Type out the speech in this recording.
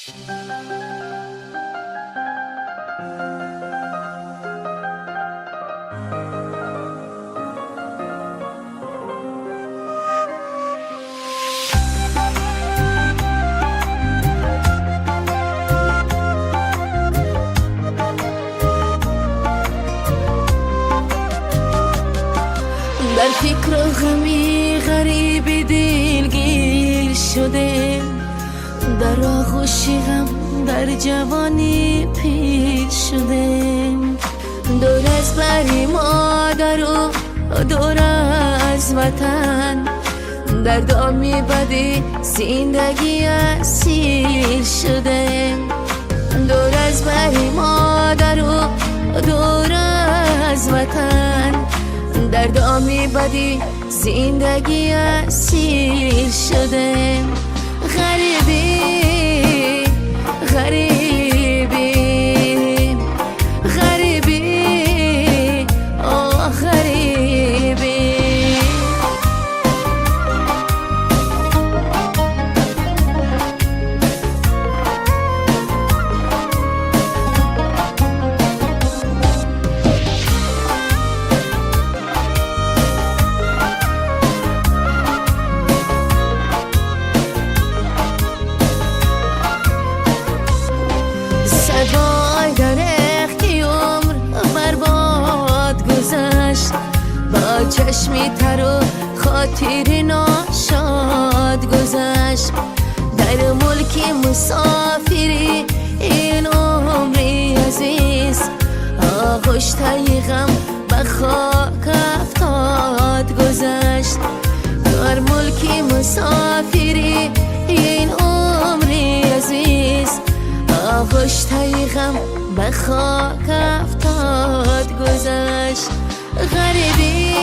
در فکر و غمی غریب دلگیر شده، در آغوش غم در جوانی پیر شده. دور از بر مادر و دور از وطن، در دامی بدی زندگی اسیر شده. دور از بر مادر و دور از وطن، در دامی بدی زندگی اسیر شده. غریبی غریبی غریبی آه غریبی. سگای درختی عمر برباد گذشت، با چشمی تر و خاطر ناشاد گذشت. در ملک مسافری این عمری عزیز، آغوش تای غم به خاک افتاد گذشت. در ملک مسافری این عمری عزیز، آغوش تای غم به خاک افتاد گذشت. غریبی